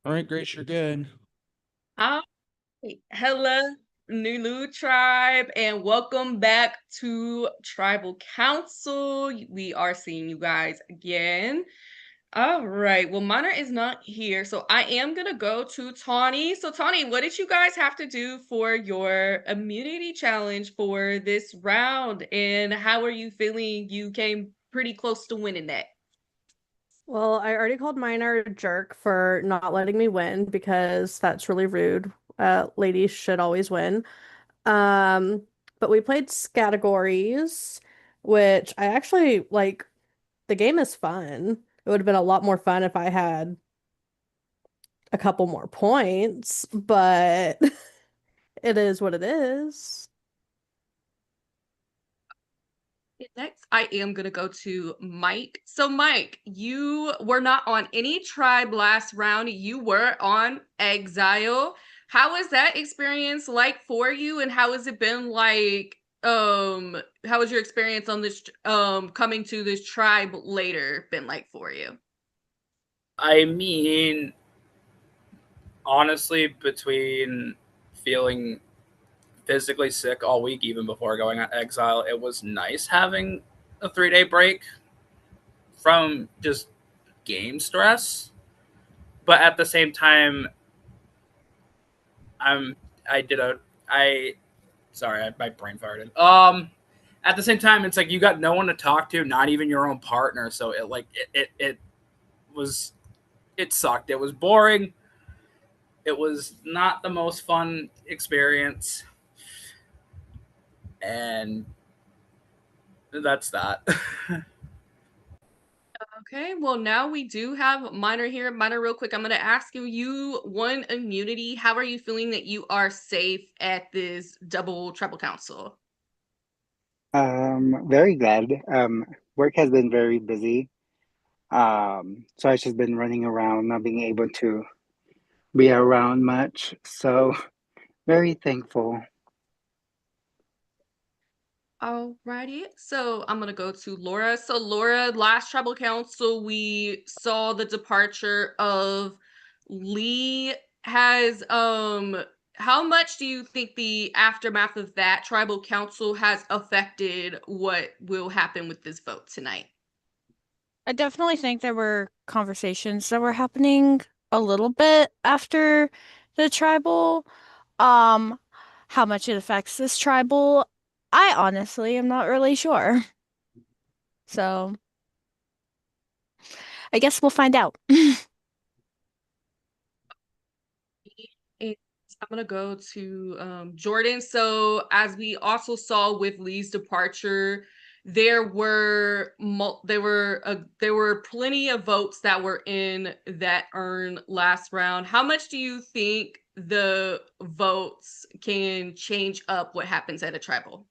All right, Grace, you're good. Hi, hello, Nulu tribe, and welcome back to Tribal Council. We are seeing you guys again. All right, well, Minor is not here, so I am gonna go to Tawny. So, Tawny, what did you guys have to do for your immunity challenge for this round? And how are you feeling? You came pretty close to winning that. Well, I already called Minor a jerk for not letting me win because that's really rude. Ladies should always win. Um, but we played categories, which I actually like. The game is fun. It would have been a lot more fun if I had a couple more points, but it is what it is. Next, I am going to go to Mike. So, Mike, you were not on any tribe last round. You were on Exile. How was that experience like for you? And how has it been like? How was your experience on this coming to this tribe later been like for you? I mean, honestly, between feeling physically sick all week, even before going on exile, it was nice having a 3 day break from just game stress. But at the same time, I'm I did a I sorry, my brain farted. At the same time, it's like you got no one to talk to, not even your own partner. So it was it sucked. It was boring. It was not the most fun experience, and that's that. Okay, well, now we do have Minor here. Minor, real quick, I'm going to ask you, you won immunity. How are you feeling that you are safe at this double tribal council? Very glad. Work has been very busy. So I've just been running around, not being able to be around much. So very thankful. Alrighty, so I'm gonna go to Laura. So Laura, last tribal council, we saw the departure of Lee. Has how much do you think the aftermath of that tribal council has affected what will happen with this vote tonight? I definitely think there were conversations that were happening a little bit after the tribal. Um, how much it affects this tribal, I honestly am not really sure. So I guess we'll find out. And I'm gonna go to Jordan. So as we also saw with Lee's departure, there were plenty of votes that were in that urn last round. How much do you think the votes can change up what happens at a tribal?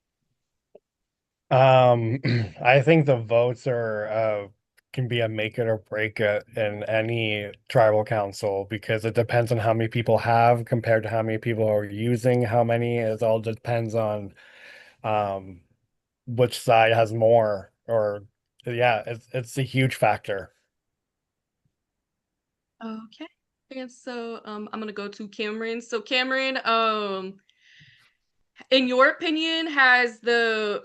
Um, I think the votes are can be a make it or break it in any tribal council because it depends on how many people have compared to how many people are using how many. It all depends on um which side has more or yeah, it's a huge factor. Okay. And so I'm gonna go to Cameron. So Cameron, in your opinion, has the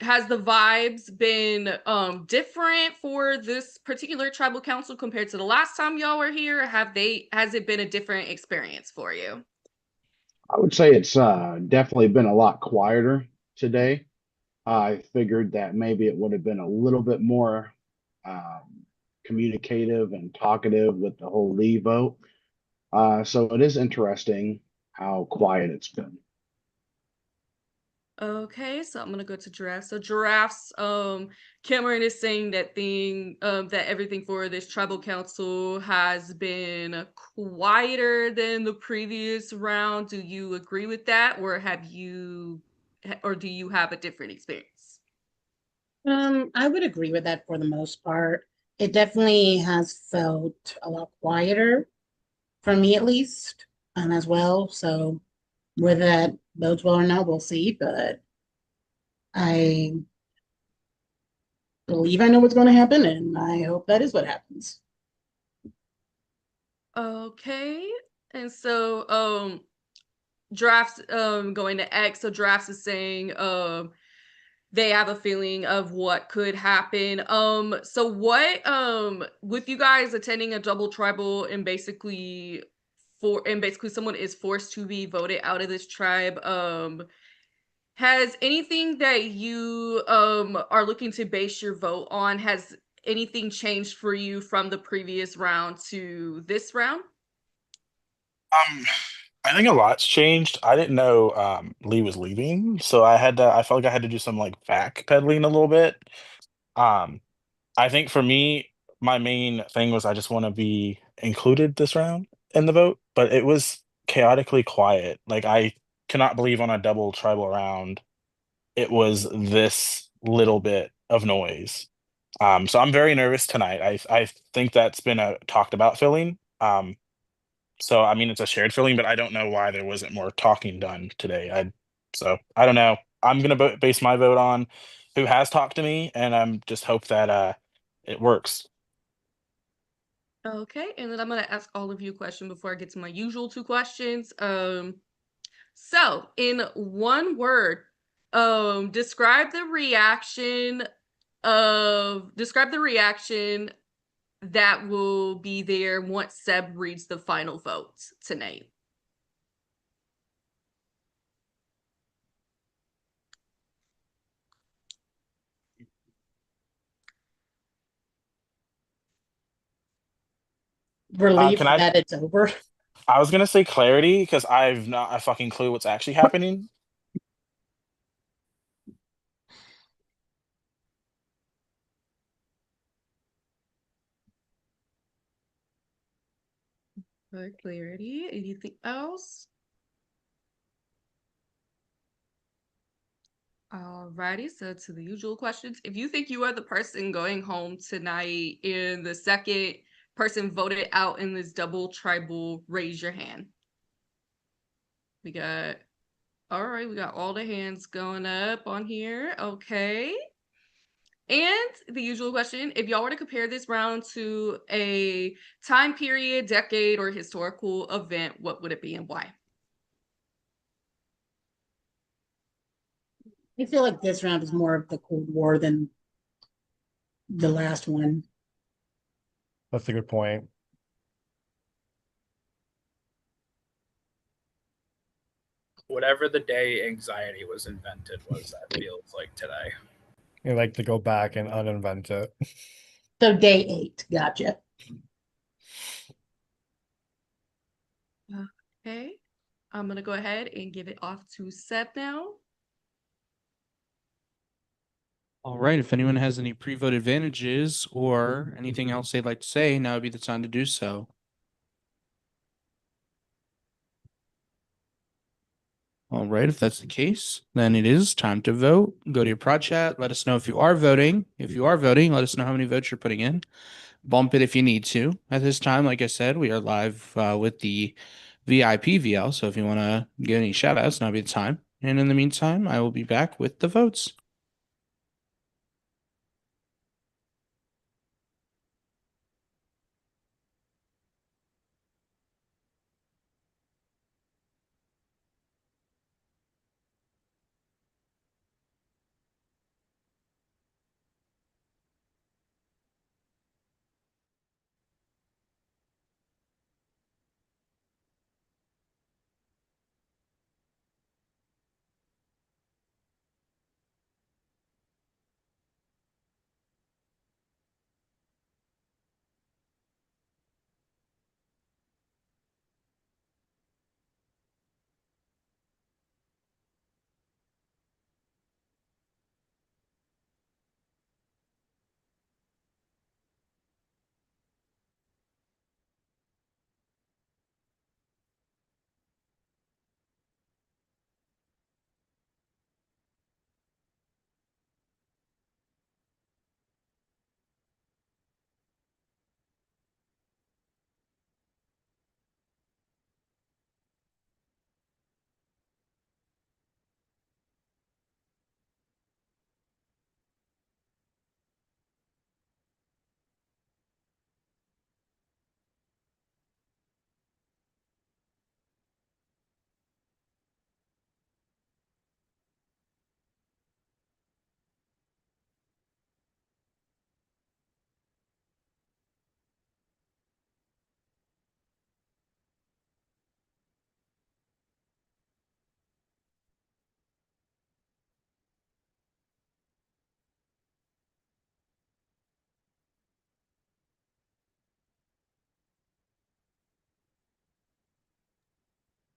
vibes been different for this particular tribal council compared to the last time y'all were here? Has it been a different experience for you? I would say it's definitely been a lot quieter today. I figured that maybe it would have been a little bit more communicative and talkative with the whole leave vote. So it is interesting how quiet it's been. Okay, so I'm gonna go to giraffes. So giraffes, Cameron is saying that everything for this tribal council has been quieter than the previous round. Do you agree with that, or or do you have a different experience? I would agree with that for the most part. It definitely has felt a lot quieter for me at least, as well. So whether that bodes well or not, we'll see. But I believe I know what's going to happen, and I hope that is what happens. Okay. And so drafts going to X, so drafts is saying they have a feeling of what could happen. So what with you guys attending a double tribal and basically someone is forced to be voted out of this tribe, has anything that you are looking to base your vote on, has anything changed for you from the previous round to this round? Um, I think a lot's changed. I didn't know Lee was leaving, so I felt like I had to do some like backpedaling a little bit. Um, I think for me, my main thing was I just want to be included this round in the vote, but it was chaotically quiet. Like I cannot believe on a double tribal round it was this little bit of noise. So I'm very nervous tonight. I think that's been a talked about feeling. So I mean it's a shared feeling, but I don't know why there wasn't more talking done today. I don't know. I'm gonna base my vote on who has talked to me, and I'm just hope that it works. Okay, and then I'm gonna ask all of you a question before I get to my usual two questions. So in one word, describe the reaction that will be there once Seb reads the final votes tonight. Relief Can I? that it's over. I was gonna say clarity because I've not a fucking clue what's actually happening. For clarity, anything else? Alrighty, so to the usual questions. If you think you are the person going home tonight and the second person voted out in this double tribal, raise your hand. We got, all right, we got all the hands going up on here. Okay. And the usual question, if y'all were to compare this round to a time period, decade, or historical event, what would it be and why? I feel like this round is more of the Cold War than the last one. That's a good point. Whatever the day anxiety was invented was, that feels like today. I like to go back and uninvent it. So day 8, gotcha. Okay. I'm going to go ahead and give it off to Seb now. All right. If anyone has any pre-vote advantages or anything else they'd like to say, now would be the time to do so. All right. If that's the case, then it is time to vote. Go to your prod chat. Let us know if you are voting. If you are voting, let us know how many votes you're putting in. Bump it if you need to. At this time, like I said, we are live with the VIP VL. So if you want to get any shout outs, now would be the time. And in the meantime, I will be back with the votes.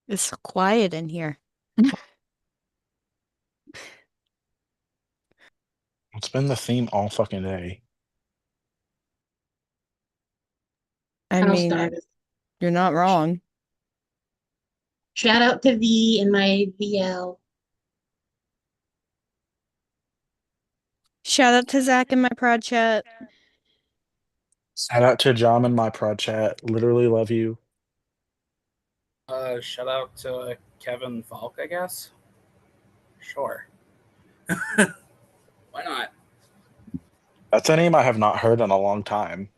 It's so quiet in here. It's been the theme all fucking day. I I'll mean, start. you're not wrong. Shout out to V in my VL. Shout out to Zach in my prod chat. Shout out to John in my prod chat. Literally love you. Shout out to Kevin Falk, I guess. Sure. Why not? That's a name I have not heard in a long time.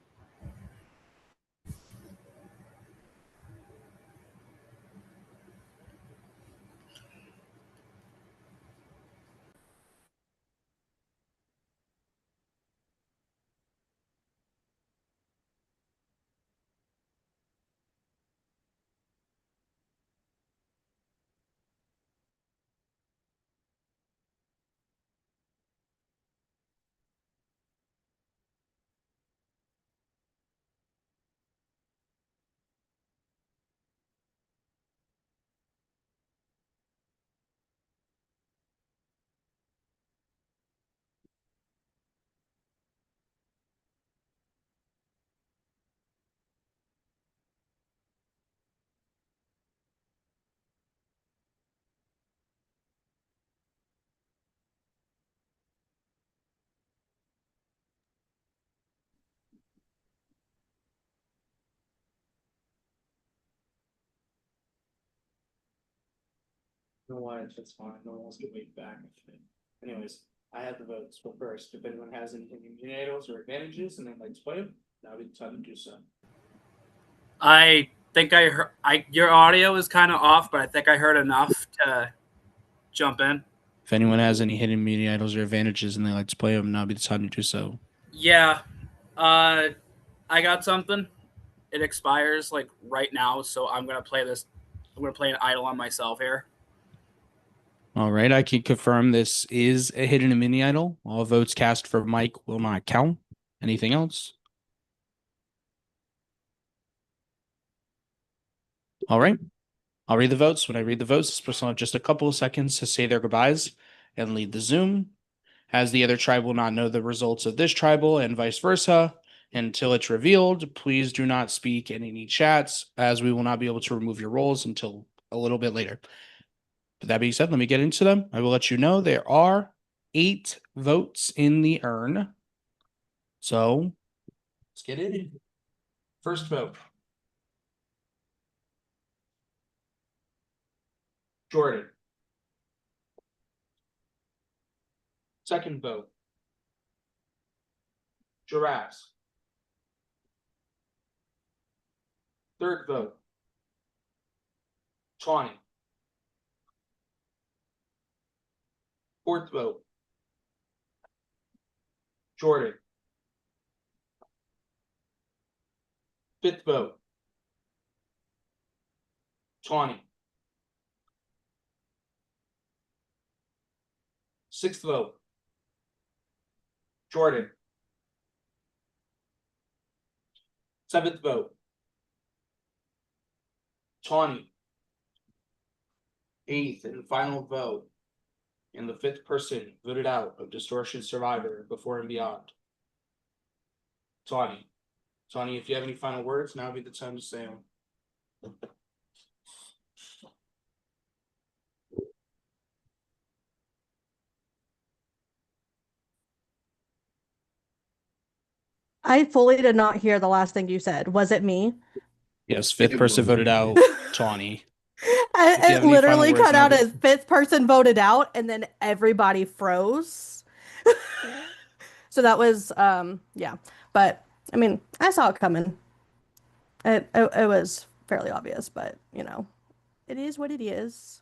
No why it's fine. No one else can wait back. Anyways, I had the votes. But first, if anyone has any immunities or advantages and they'd like to play them, now would be the time to do so. I think I heard. Your audio is kind of off, but I think I heard enough to jump in. If anyone has any hidden immunity idols or advantages and they like to play them, now would be the time to do so. Yeah. I got something. It expires like right now, so I'm gonna play this. I'm gonna play an idol on myself here. All right, I can confirm this is a hidden immunity idol. All votes cast for Mike will not count. Anything else? All right. I'll read the votes. When I read the votes, this person will have just a couple of seconds to say their goodbyes and leave the Zoom. As the other tribe will not know the results of this tribal and vice versa until it's revealed, please do not speak in any chats, as we will not be able to remove your roles until a little bit later. But that being said, let me get into them. I will let you know there are 8 votes in the urn. So let's get it in. First vote. Jordan. Second vote. Giraffes. Third vote. Tawny. Fourth vote. Jordan. Fifth vote. Tawny. Sixth vote. Jordan. Seventh vote. Tawny. Eighth and final vote. And the 5th person voted out of Distortion Survivor Before and Beyond. Tawny. Tawny, if you have any final words, now would be the time to say them. I fully did not hear the last thing you said. Was it me? Yes, 5th person voted out Tawny. It literally cut out as 5th person voted out, and then everybody froze. So that was yeah. But I mean, I saw it coming. It was fairly obvious, but you know, it is what it is.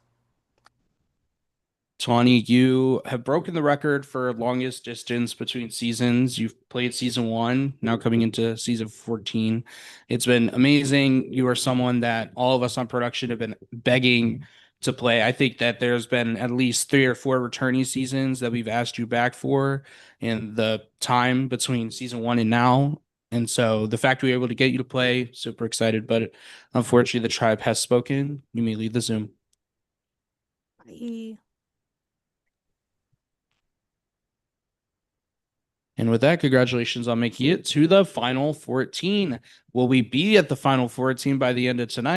Tawny, you have broken the record for longest distance between seasons. You've played season 1, now coming into season 14. It's been amazing. You are someone that all of us on production have been begging to play. I think that there's been at least 3 or 4 returning seasons that we've asked you back for in the time between season 1 and now. And so the fact we were able to get you to play, super excited. But unfortunately, the tribe has spoken. You may leave the Zoom. Bye. And with that, congratulations on making it to the final 14. Will we be at the final 14 by the end of tonight?